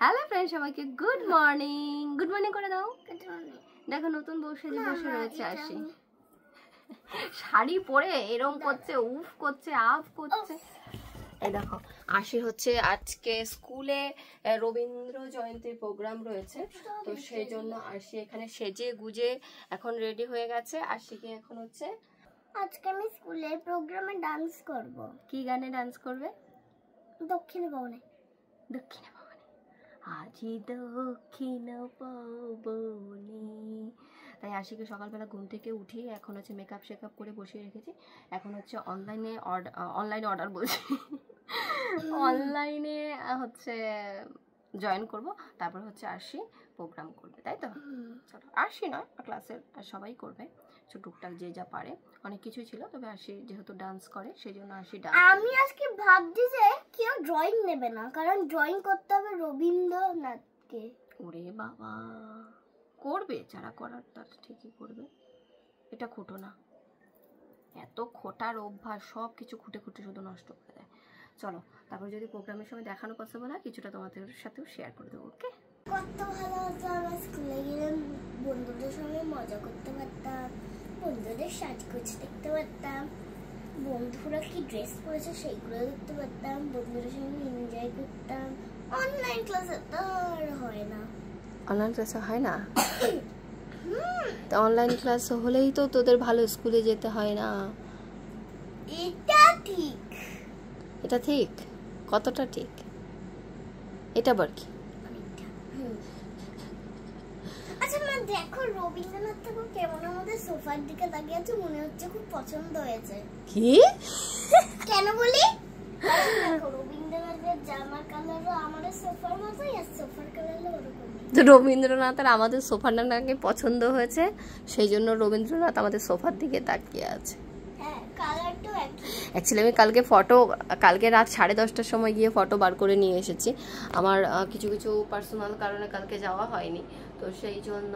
Hello friend, সবাইকে good morning. Good morning করে দাও। দেখো নতুন বউ সেজে বসে রয়েছে আশি। শাড়ি পরে এরম করছে, উফ করছে, আফ করছে। এই দেখো আশি হচ্ছে আজকে স্কুলে রবীন্দ্র জয়ন্তীর প্রোগ্রাম রয়েছে, তো সেই জন্য আশি এখানে সেজে গুজে এখন রেডি হয়ে গেছে। আশিকে এখন হচ্ছে আজকে আমি স্কুলের প্রোগ্রামে ডান্স করব। কি গানে ডান্স করবে? দক্ষিণ ভবনে। দক্ষিণ ভবনে আজি দক্ষিণ ভবনে। তাই আশিকে সকালবেলা ঘুম থেকে উঠিয়ে এখন হচ্ছে মেকআপ শেকআপ করে বসিয়ে রেখেছি। এখন হচ্ছে অনলাইনে অর্ডার বলছি অনলাইনে হচ্ছে জয়েন করব, তারপর হচ্ছে আশি প্রোগ্রাম করবে, তাই তো? চলো, আশি নয় ক্লাসের সবাই করবে, টুকটাক যে যা পারে। অনেক কিছু ছিল, তবে আশি যেহেতু ডান্স করে সেই জন্য আশি ডান্স। আমি আজকে ভাবছি যে কেউ ড্রয়িং নেবে না, কারণ ড্রয়িং করতে হবে রবীন্দ্রনাথকে। ওরে বাবা, করবে যারা করার তার ঠিকই করবে, এটা খোটো না। এত খোটার অভ্যাস, সব কিছু খুঁটে খুঁটে শুধু নষ্ট করে দেয়। চলো, তারপর যদি প্রোগ্রামের সময় দেখানো পসিবল হয় কিছুটা তোমাদের সাথেও শেয়ার করে দেবো। ওকে, কত ভালো হতো আমার স্কুলে গেলে বন্ধুদের সঙ্গে মজা করতে পারতাম, বন্ধুদের সাজগোজ দেখতে পারতাম, বন্ধুরা কি ড্রেস পরেছে সেইগুলো দেখতে পারতাম, বন্ধুদের সঙ্গে এনজয় করতাম। অনলাইন ক্লাসে তো আর হয় না। অনলাইন ক্লাসে হয় না? তা অনলাইন ক্লাস হলেই তো তোদের ভালো স্কুলে যেতে হয় না। এটা ঠিক। এটা ঠিক? কতটা ঠিক? এটা আবার কি? আচ্ছা মা, দেখো রবীন্দ্রনাথ ঠাকুর কেমন আমাদের সোফার দিকে তাকিয়ে আছে, মনে হচ্ছে খুব পছন্দ হয়েছে। কি? কেন বলি? দেখো রবীন্দ্রনাথের জামার কালারও আমাদের সোফার মতোই, আর সোফার কালারও ওরকমই। তো রবীন্দ্রনাথের আমাদের সোফাটাকে পছন্দ হয়েছে, সেই জন্য রবীন্দ্রনাথ আমাদের সোফার দিকে তাকিয়ে আছে। হ্যাঁ, কালারটাও একই। অ্যাকচুয়ালি আমি কালকে রাত 10:30টার সময় গিয়ে ফটো বার করে নিয়ে এসেছি। আমার কিছু কিছু পার্সোনাল কারণে কালকে যাওয়া হয়নি, তো সেই জন্য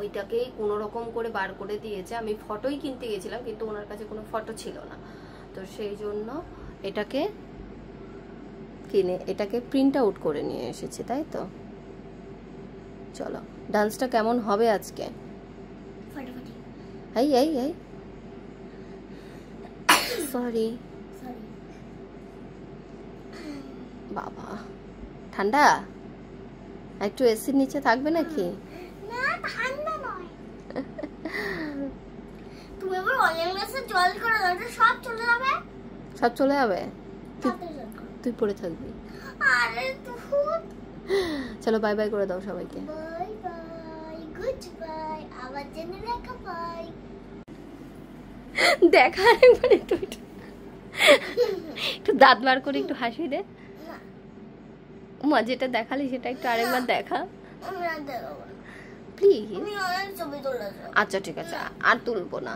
ওইটাকেই কোনো রকম করে বার করে দিয়েছে। আমি ফটোই কিনতে গেছিলাম, কিন্তু ওনার কাছে কোনো ফটো ছিল না, তো সেই জন্য এটাকে প্রিন্ট আউট করে নিয়ে এসেছি, তাই তো? চলো, ডান্সটা কেমন হবে আজকে? ফাটাফাটি। এই সরি বাবা, ঠান্ডা? একটু এসির নিচে থাকবে নাকি? না, ঠান্ডা নয়। তুমি এবার অনলাইন ক্লাসে জল করে দাও, সব চলে যাবে। সব চলে যাবে? তুই পড়ে থাকবি। আরে ধুত। চলো, বাই বাই করে দাও সবাইকে। বাই বাই, গুড বাই, আবার জেনে দেখা বাই। দেখা একবার একটু দাঁত বার করে একটু হাসি দে। মা, যেটা দেখালি সেটা একটু আরেকবার দেখা প্লিজ। আচ্ছা ঠিক আছে, আর তুলবো না।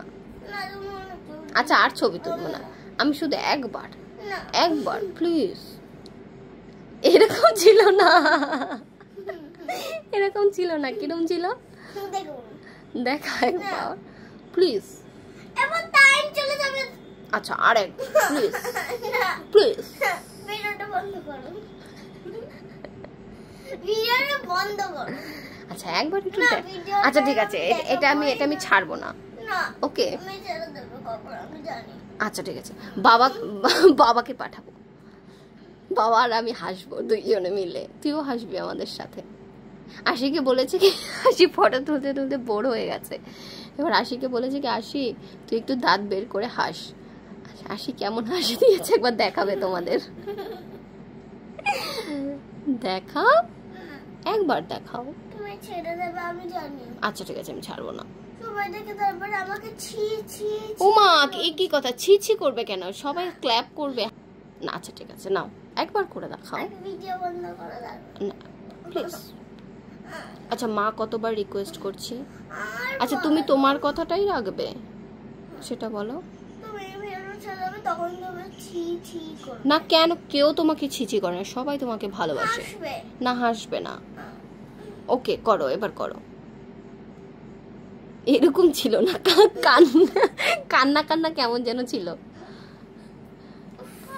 আচ্ছা, আর ছবি তুলবো না, আমি শুধু একবার প্লিজ। এরকম ছিল না, এরকম ছিল না। কিরকম ছিল দেখা একবার প্লিজ। আচ্ছা, আর এক প্লিজ প্লিজ। আচ্ছা, একবার একটু আচ্ছা ঠিক আছে, এটা আমি ছাড়বো না। ওকে, আচ্ছা ঠিক আছে, বাবাকে পাঠাবো। বাবা আর আমি হাসবো দুইজনে মিলে, তুইও হাসবি আমাদের সাথে। আশিকে বলেছে কি, আশি ফটো তুলতে তুলতে বোর হয়ে গেছে। এবার আশিকে বলেছে কি, আশি তুই একটু দাঁত বের করে হাস। আশি কেমন হাসি দিয়েছে একবার দেখাবে তোমাদের। দেখাও, একবার দেখাও। তুমি ছেড়ে দেবে আমি জানি। আচ্ছা ঠিক আছে, আমি ছাড়বো না। সবাই দেখে তারপর আমাকে ছি ছি। ওমা, এই কি কথা? ছি ছি করবে কেন? সবাই ক্ল্যাপ করবে না। আচ্ছা ঠিক আছে, নাও একবার করে দেখাও। ভিডিও বন্ধ করে দাও না প্লিজ। আচ্ছা, মা কতবার রিকোয়েস্ট করছি। আচ্ছা, তুমি তোমার কথাটাই রাখবে, সেটা বলো। না কেন? কেউ তোমাকে ছিছি করে না, সবাই তোমাকে ভালোবাসে। না, হাসবে না। ওকে, করো, এবার করো। এরকম ছিল না, কান্না কান্না কেমন যেন ছিল।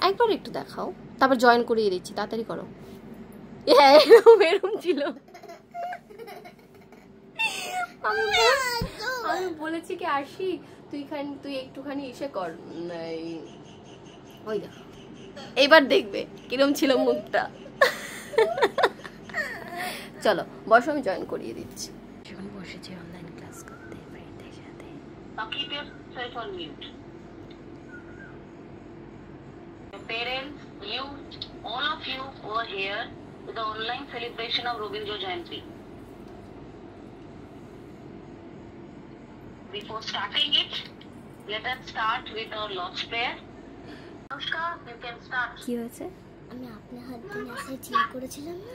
একবার একটু দেখাও, তারপর জয়েন করিয়ে দিচ্ছি, তাড়াতাড়ি করো। হ্যাঁ এরকম ছিল। আমি বলেছি কি আরশি তুই একটুখানি এসে কর, ওই দেখো এইবার দেখবে কিরম ছিল মুখটা। চলো বসো, আমি জয়েন করিয়ে দিচ্ছি। এখন বসেছি অনলাইন ক্লাস করতে ফ্রেন্ডদের সাথে। Keep yourself on mute. Your parents, you, all of you who are here to the online celebration of Robindra Jayanti. Before starting it, let us start with our Lord's Prayer. Anushka, you can start. কি হয়েছে? আমি আপনার হাত দিয়ে message check করেছিলাম না,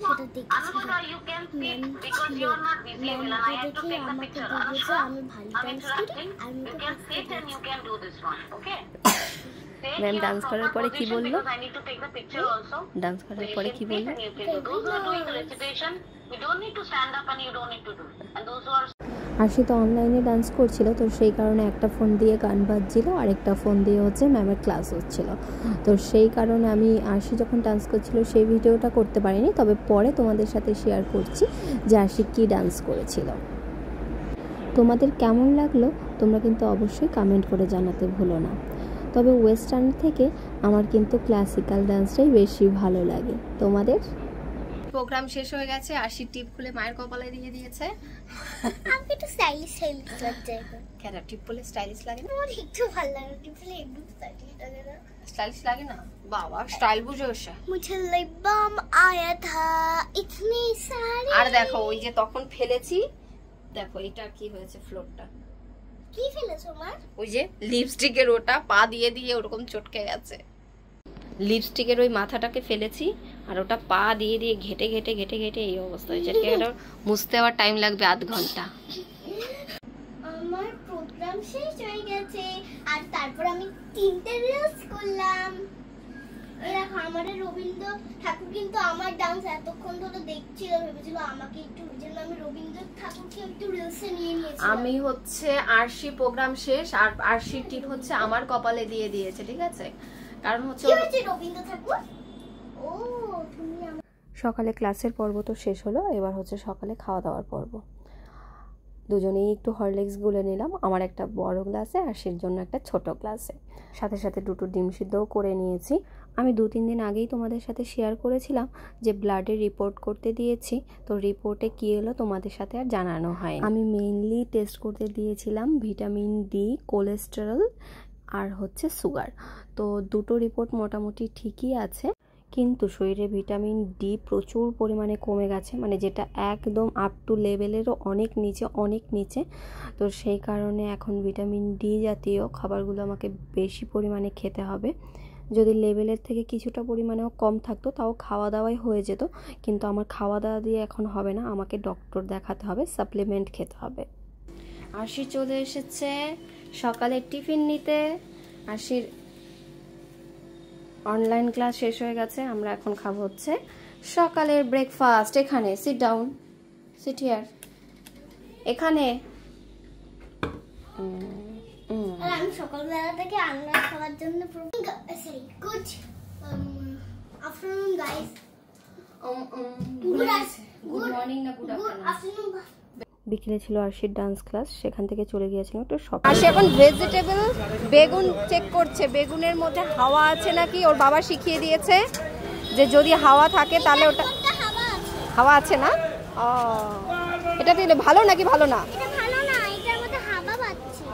সেটা দেখছিলাম। Anushka, you can speak because you are not visible and I have to take the picture. Anushka, I'm interrupting. You can sit and you can do this one, okay? Ma'am dance করার পরে কি বললো? I need to take the picture also. Dance করার পরে কি বললো? Those who are doing the recitation, you don't need to stand up and you don't need to do. And those who are আরশি তো অনলাইনে ডান্স করছিল, তো সেই কারণে একটা ফোন দিয়ে গান বাজছিল আর একটা ফোন দিয়ে হচ্ছে ম্যামের ক্লাস হচ্ছিল। তো সেই কারণে আমি আরশি যখন ডান্স করছিল সেই ভিডিওটা করতে পারিনি, তবে পরে তোমাদের সাথে শেয়ার করছি যে আরশি কী ডান্স করেছিল। তোমাদের কেমন লাগলো তোমরা কিন্তু অবশ্যই কমেন্ট করে জানাতে ভুলো না। তবে ওয়েস্টার্ন থেকে আমার কিন্তু ক্লাসিক্যাল ডান্সটাই বেশি ভালো লাগে। তোমাদের? প্রোগ্রাম শেষ হয়ে গেছে, আরশি টিপ খুলে মায়ের কপালে দিয়ে দিয়েছে। আমি একটু স্টাইলিশ লাগছে। কেন টিপ খুলে স্টাইলিশ লাগে না? আমার একটু ভালো লাগে টিপ খুলে, একটু স্টাইলিশ লাগে না? স্টাইলিশ লাগে না? বাবা স্টাইল বুঝে ওসা। মুঝে লাইবাম আয়া থা ইতনি সারি। আর দেখো ওই যে তখন ফেলেছি, দেখো এটা কি হয়েছে ফ্লোরটা। কি ফেলেছো মা? ওই যে লিপস্টিকের ওটা পা দিয়ে দিয়ে ওরকম চটকে গেছে। লিপস্টিকের ওই মাথাটাকে ফেলেছি আর ওটা পা দিয়ে দিয়ে ঘেটে ঘেটে ঘেটে ঘেটে এই অবস্থা হয়েছে। এটা মুছতে আবার টাইম লাগবে আধ ঘন্টা। আমার প্রোগ্রাম শেষ হয়ে গেছে আর তারপর আমি 3টে রিলস করলাম। এরকম আমাদের রবীন্দ্র ঠাকুর কিন্তু আমার ডান্স এতক্ষণ ধরে দেখছিল, ভেবেছিল আমাকে একটু, ওই জন্য আমি রবীন্দ্র ঠাকুরকে একটু রিলসে নিয়ে নিয়েছি। আমি হচ্ছে আরশি প্রোগ্রাম শেষ আর আরশি টিপ হচ্ছে আমার কপালে দিয়ে দিয়েছে, ঠিক আছে? কারণ হচ্ছে রবীন্দ্র ঠাকুর। ও তুমি সকালে ক্লাসের পর্ব তো শেষ হলো, এবার হচ্ছে সকালে খাওয়া দাওয়ার পর্ব। দুজনেই একটু হরলিক্স গুলে নিলাম, আমার একটা বড় গ্লাসে আর সের জন্য একটা ছোট গ্লাসে। সাথে সাথে দুটো ডিম সিদ্ধও করে নিয়েছি। আমি 2-3 দিন আগেই তোমাদের সাথে শেয়ার করেছিলাম যে ব্লাডের রিপোর্ট করতে দিয়েছি, তো রিপোর্টে কী এলো তোমাদের সাথে আর জানানো হয়। আমি মেইনলি টেস্ট করতে দিয়েছিলাম ভিটামিন ডি, কোলেস্টেরল আর হচ্ছে সুগার। তো দুটো রিপোর্ট মোটামুটি ঠিকই আছে, কিন্তু শরীরে ভিটামিন ডি প্রচুর পরিমাণে কমে গেছে, মানে যেটা একদম আপ টু লেভেলেরও অনেক নিচে। তো সেই কারণে এখন ভিটামিন ডি জাতীয় খাবারগুলো আমাকে বেশি পরিমাণে খেতে হবে। যদি লেভেলের থেকে কিছুটা পরিমাণেও কম থাকতো তাও খাওয়া দাওয়াই হয়ে যেত, কিন্তু আমার খাওয়া দাওয়া দিয়ে এখন হবে না, আমাকে ডক্টর দেখাতে হবে, সাপ্লিমেন্ট খেতে হবে। আরশি চলে এসেছে সকালের টিফিন নিতে। আরশির অনলাইন ক্লাস শেষ হয়ে গেছে, আমরা এখন খাবো হচ্ছে সকালের ব্রেকফাস্ট। এখানে সিট ডাউন, সিট হিয়ার, এখানে। আমি সকালবেলা থেকে আন্ডা খাওয়ার জন্য good afternoon guys. Good morning না গুড আফটারনুন। বিকেলে ছিল আরশির ডান্স ক্লাস, সেখান থেকে চলে গিয়েছিল একটু শপিং। আরশি এখন ভেজিটেবল বেগুন চেক করছে, বেগুনের মধ্যে হাওয়া আছে নাকি। ওর বাবা শিখিয়ে দিয়েছে যে যদি হাওয়া থাকে তাহলে ওটা হাওয়া আছে না। ও এটা দিলে ভালো নাকি ভালো না? এটা ভালো না, এটার মধ্যে হাওয়া পাচ্ছে।